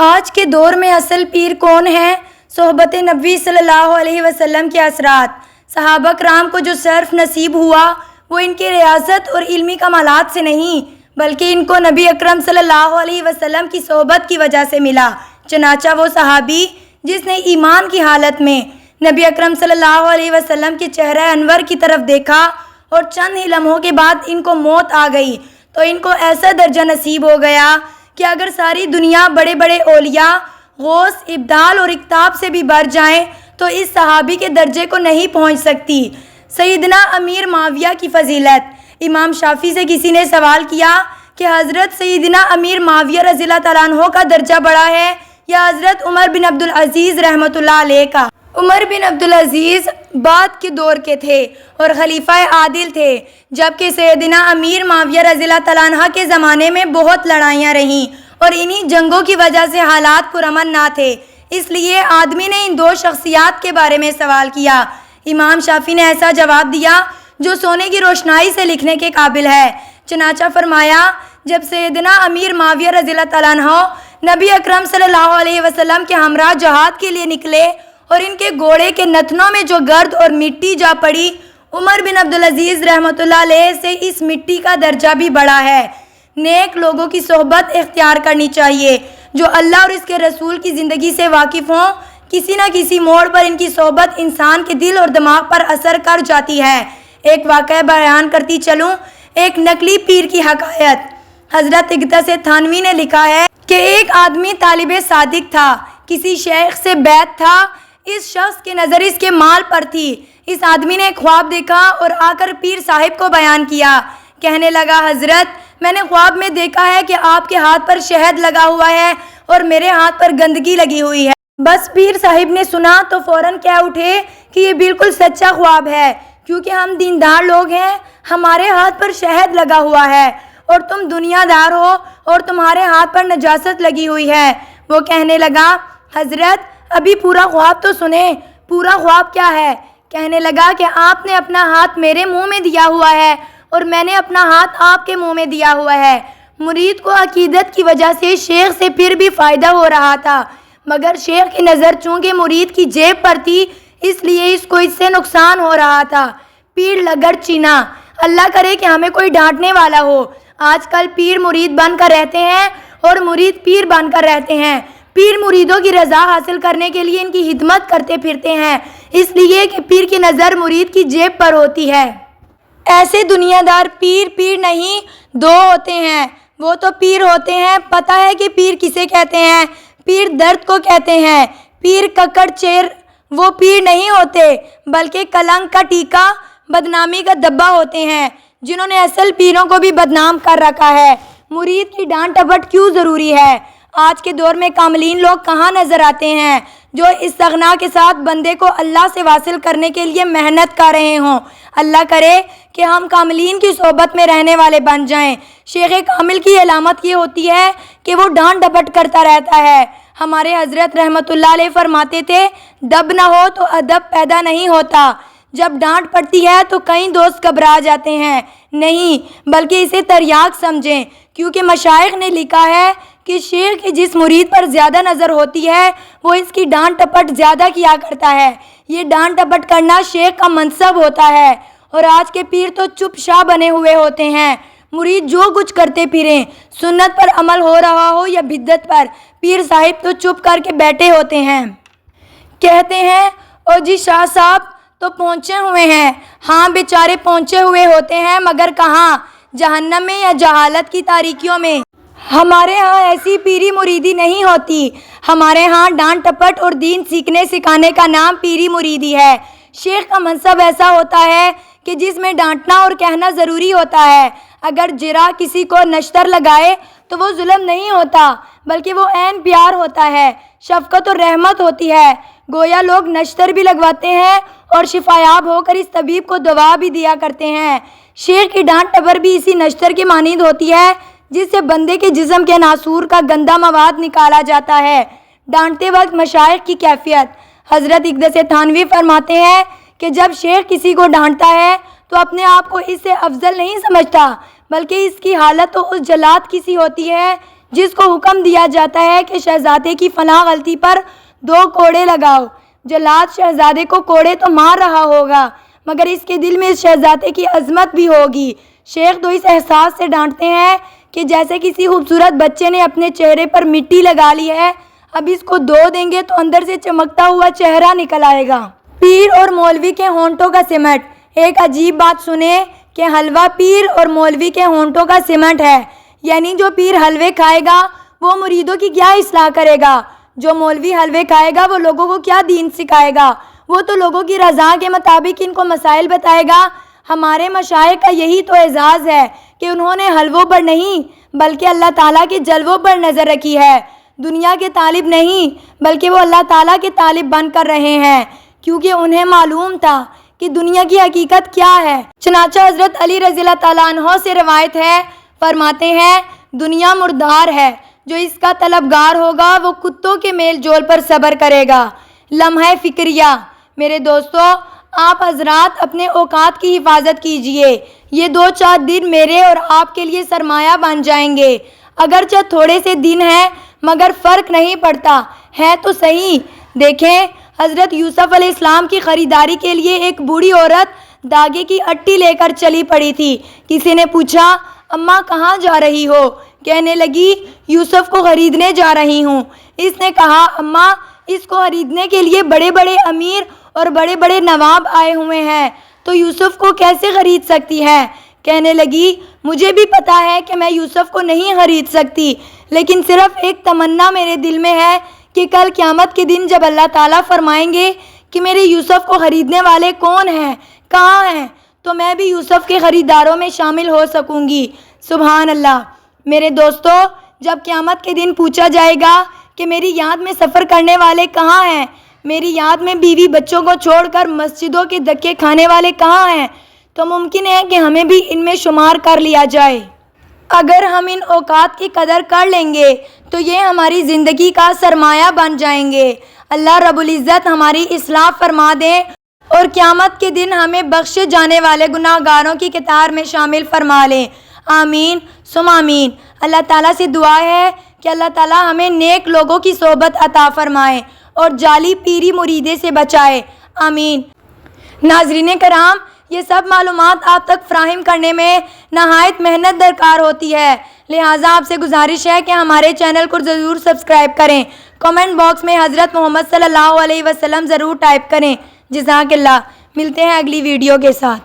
آج کے دور میں اصل پیر کون ہے؟ صحبت نبی صلی اللہ علیہ وسلم کے اثرات۔ صحابہ کرام کو جو شرف نصیب ہوا وہ ان کی ریاست اور علمی کمالات سے نہیں بلکہ ان کو نبی اکرم صلی اللہ علیہ وسلم کی صحبت کی وجہ سے ملا۔ چنانچہ وہ صحابی جس نے ایمان کی حالت میں نبی اکرم صلی اللہ علیہ وسلم کے چہرہ انور کی طرف دیکھا اور چند ہی لمحوں کے بعد ان کو موت آ گئی تو ان کو ایسا درجہ نصیب ہو گیا کہ اگر ساری دنیا بڑے بڑے اولیاء، غوث، ابدال اور اقطاب سے بھی بڑھ جائیں تو اس صحابی کے درجے کو نہیں پہنچ سکتی۔ سیدنا امیر معاویہ کی فضیلت۔ امام شافعی سے کسی نے سوال کیا کہ حضرت سیدنا امیر معاویہ رضی اللہ تعالیٰ عنہ کا درجہ بڑا ہے یا حضرت عمر بن عبدالعزیز رحمۃ اللہ علیہ کا؟ عمر بن عبدالعزیز بعد کے دور کے تھے اور خلیفہ عادل تھے، جبکہ سیدنا امیر معاویہ رضی اللہ تعالیٰ عنہ کے زمانے میں بہت لڑائیاں رہیں اور انہی جنگوں کی وجہ سے حالات پرامن نہ تھے۔ اس لیے آدمی نے ان دو شخصیات کے بارے میں سوال کیا۔ امام شافعی نے ایسا جواب دیا جو سونے کی روشنائی سے لکھنے کے قابل ہے۔ چنانچہ فرمایا، جب سیدنا امیر معاویہ رضی اللہ تعالیٰ عنہ نبی اکرم صلی اللہ علیہ وسلم کے ہمراہ جہاد کے لیے نکلے اور ان کے گھوڑے کے نتنوں میں جو گرد اور مٹی جا پڑی، عمر بن عبدالعزیز رحمۃ اللہ علیہ سے اس مٹی کا درجہ بھی بڑا ہے۔ نیک لوگوں کی صحبت اختیار کرنی چاہیے جو اللہ اور اس کے رسول کی زندگی سے واقف ہوں۔ کسی نہ کسی موڑ پر ان کی صحبت انسان کے دل اور دماغ پر اثر کر جاتی ہے۔ ایک واقعہ بیان کرتی چلوں، ایک نقلی پیر کی حکایت۔ حضرت اقدس تھانوی نے لکھا ہے کہ ایک آدمی طالب صادق تھا، کسی شیخ سے بیعت تھا۔ اس شخص کی نظر اس کے مال پر تھی۔ اس آدمی نے ایک خواب دیکھا اور آ کر پیر صاحب کو بیان کیا۔ کہنے لگا، حضرت میں نے خواب میں دیکھا ہے کہ آپ کے ہاتھ پر شہد لگا ہوا ہے اور میرے ہاتھ پر گندگی لگی ہوئی ہے۔ بس پیر صاحب نے سنا تو فوراً کہہ اٹھے کہ یہ بالکل سچا خواب ہے، کیونکہ ہم دیندار لوگ ہیں، ہمارے ہاتھ پر شہد لگا ہوا ہے اور تم دنیا دار ہو اور تمہارے ہاتھ پر نجاست لگی ہوئی ہے۔ وہ کہنے لگا، حضرت ابھی پورا خواب تو سنیں۔ پورا خواب کیا ہے؟ کہنے لگا کہ آپ نے اپنا ہاتھ میرے منہ میں دیا ہوا ہے اور میں نے اپنا ہاتھ آپ کے منہ میں دیا ہوا ہے۔ مرید کو عقیدت کی وجہ سے شیخ سے پھر بھی فائدہ ہو رہا تھا، مگر شیخ کی نظر چونکہ مرید کی جیب پر تھی اس لیے اس کو اس سے نقصان ہو رہا تھا۔ پیر لگڑ چینا۔ اللہ کرے کہ ہمیں کوئی ڈانٹنے والا ہو۔ آج کل پیر مرید بن کر رہتے ہیں اور مرید پیر بن کر رہتے ہیں۔ پیر مریدوں کی رضا حاصل کرنے کے لیے ان کی خدمت کرتے پھرتے ہیں، اس لیے کہ پیر کی نظر مرید کی جیب پر ہوتی ہے۔ ایسے دنیا دار پیر نہیں، دو ہوتے ہیں۔ وہ تو پیر ہوتے ہیں، پتہ ہے کہ پیر کسے کہتے ہیں؟ پیر درد کو کہتے ہیں۔ پیر ککڑ چیر وہ پیر نہیں ہوتے بلکہ کلنک کا ٹیکا، بدنامی کا دبا ہوتے ہیں، جنہوں نے اصل پیروں کو بھی بدنام کر رکھا ہے۔ مرید کی ڈانٹ ڈپٹ کیوں ضروری ہے؟ آج کے دور میں کاملین لوگ کہاں نظر آتے ہیں جو استغنا کے ساتھ بندے کو اللہ سے واصل کرنے کے لیے محنت کر رہے ہوں۔ اللہ کرے کہ ہم کاملین کی صحبت میں رہنے والے بن جائیں۔ شیخ کامل کی علامت یہ ہوتی ہے کہ وہ ڈانٹ ڈپٹ کرتا رہتا ہے۔ ہمارے حضرت رحمۃ اللہ علیہ فرماتے تھے، دب نہ ہو تو ادب پیدا نہیں ہوتا۔ جب ڈانٹ پڑتی ہے تو کئی دوست گھبرا جاتے ہیں، نہیں بلکہ اسے تریاق سمجھیں، کیونکہ مشائخ نے لکھا ہے کہ شیخ کی جس مرید پر زیادہ نظر ہوتی ہے وہ اس کی ڈانٹ ٹپٹ زیادہ کیا کرتا ہے۔ یہ ڈانٹ ٹپٹ کرنا شیخ کا منصب ہوتا ہے، اور آج کے پیر تو چپ شاہ بنے ہوئے ہوتے ہیں۔ مرید جو کچھ کرتے پھریں، سنت پر عمل ہو رہا ہو یا بدعت پر، پیر صاحب تو چپ کر کے بیٹھے ہوتے ہیں۔ کہتے ہیں، او جی شاہ صاحب تو پہنچے ہوئے ہیں۔ ہاں بیچارے پہنچے ہوئے ہوتے ہیں، مگر کہاں؟ جہنم میں یا جہالت کی تاریکیوں میں۔ ہمارے ہاں ایسی پیری مریدی نہیں ہوتی۔ ہمارے ہاں ڈانٹ ٹپٹ اور دین سیکھنے سکھانے کا نام پیری مریدی ہے۔ شیخ کا منصب ایسا ہوتا ہے کہ جس میں ڈانٹنا اور کہنا ضروری ہوتا ہے۔ اگر جرا کسی کو نشتر لگائے تو وہ ظلم نہیں ہوتا بلکہ وہ عین پیار ہوتا ہے، شفقت اور رحمت ہوتی ہے۔ گویا لوگ نشتر بھی لگواتے ہیں اور شفایاب ہو کر اس طبیب کو دوا بھی دیا کرتے ہیں۔ شیخ کی ڈانٹ ٹپر بھی اسی نشتر کی مانند ہوتی ہے جس سے بندے کے جسم کے ناسور کا گندا مواد نکالا جاتا ہے۔ ڈانٹتے وقت مشائخ کی کیفیت۔ حضرت اقدس تھانوی فرماتے ہیں کہ جب شیخ کسی کو ڈانٹتا ہے تو اپنے آپ کو اس سے افضل نہیں سمجھتا بلکہ اس کی حالت تو اس جلاد کی سی ہوتی ہے جس کو حکم دیا جاتا ہے کہ شہزادے کی فلاں غلطی پر 2 کوڑے لگاؤ۔ جلاد شہزادے کو کوڑے تو مار رہا ہوگا مگر اس کے دل میں اس شہزادے کی عظمت بھی ہوگی۔ شیخ 2 اس احساس سے ڈانٹتے ہیں کہ جیسے کسی خوبصورت بچے نے اپنے چہرے پر مٹی لگا لی ہے، اب اس کو دھو دیں گے تو اندر سے چمکتا ہوا چہرہ نکل آئے گا۔ پیر اور مولوی کے ہونٹوں کا سمٹ۔ ایک عجیب بات سنیں کہ حلوہ پیر اور مولوی کے ہونٹوں کا سمٹ ہے، یعنی جو پیر حلوے کھائے گا وہ مریدوں کی کیا اصلاح کرے گا، جو مولوی حلوے کھائے گا وہ لوگوں کو کیا دین سکھائے گا، وہ تو لوگوں کی رضا کے مطابق ان کو مسائل بتائے گا۔ ہمارے مشائخ کا یہی تو اعزاز ہے کہ انہوں نے حلووں پر نہیں بلکہ اللہ تعالیٰ کے جلووں پر نظر رکھی ہے، دنیا کے طالب نہیں بلکہ وہ اللہ تعالیٰ کے طالب بن کر رہے ہیں، کیونکہ انہیں معلوم تھا کہ دنیا کی حقیقت کیا ہے۔ چنانچہ حضرت علی رضی اللہ تعالیٰ عنہ سے روایت ہے، فرماتے ہیں دنیا مردار ہے، جو اس کا طلبگار ہوگا وہ کتوں کے میل جول پر صبر کرے گا۔ لمحہ فکریہ۔ میرے دوستو، آپ حضرات اپنے اوقات کی حفاظت کیجئے، یہ 2-4 دن میرے اور آپ کے لیے سرمایہ بن جائیں گے، اگرچہ تھوڑے سے دن ہیں مگر فرق نہیں پڑتا ہے تو صحیح۔ دیکھیں، حضرت یوسف علیہ السلام کی خریداری کے لیے ایک بوڑھی عورت دھاگے کی اٹی لے کر چلی پڑی تھی۔ کسی نے پوچھا، اماں کہاں جا رہی ہو؟ کہنے لگی، یوسف کو خریدنے جا رہی ہوں۔ اس نے کہا، اماں اس کو خریدنے کے لیے بڑے بڑے امیر اور بڑے بڑے نواب آئے ہوئے ہیں، تو یوسف کو کیسے خرید سکتی ہے؟ کہنے لگی، مجھے بھی پتا ہے کہ میں یوسف کو نہیں خرید سکتی، لیکن صرف ایک تمنا میرے دل میں ہے کہ کل قیامت کے دن جب اللہ تعالیٰ فرمائیں گے کہ میرے یوسف کو خریدنے والے کون ہیں، کہاں ہیں، تو میں بھی یوسف کے خریداروں میں شامل ہو سکوں گی۔ سبحان اللہ۔ میرے دوستو، جب قیامت کے دن پوچھا جائے گا کہ میری یاد میں سفر کرنے والے کہاں ہیں، میری یاد میں بیوی بچوں کو چھوڑ کر مسجدوں کے دھکے کھانے والے کہاں ہیں، تو ممکن ہے کہ ہمیں بھی ان میں شمار کر لیا جائے۔ اگر ہم ان اوقات کی قدر کر لیں گے تو یہ ہماری زندگی کا سرمایہ بن جائیں گے۔ اللہ رب العزت ہماری اصلاح فرما دے اور قیامت کے دن ہمیں بخشے جانے والے گناہ گاروں کی قطار میں شامل فرما لیں۔ آمین ثم آمین۔ اللہ تعالیٰ سے دعا ہے کہ اللہ تعالیٰ ہمیں نیک لوگوں کی صحبت عطا فرمائے اور جعلی پیری مریدے سے بچائے۔ آمین۔ ناظرین کرام، یہ سب معلومات آپ تک فراہم کرنے میں نہایت محنت درکار ہوتی ہے، لہٰذا آپ سے گزارش ہے کہ ہمارے چینل کو ضرور سبسکرائب کریں، کمنٹ باکس میں حضرت محمد صلی اللہ علیہ وسلم ضرور ٹائپ کریں۔ جزاک اللہ۔ ملتے ہیں اگلی ویڈیو کے ساتھ۔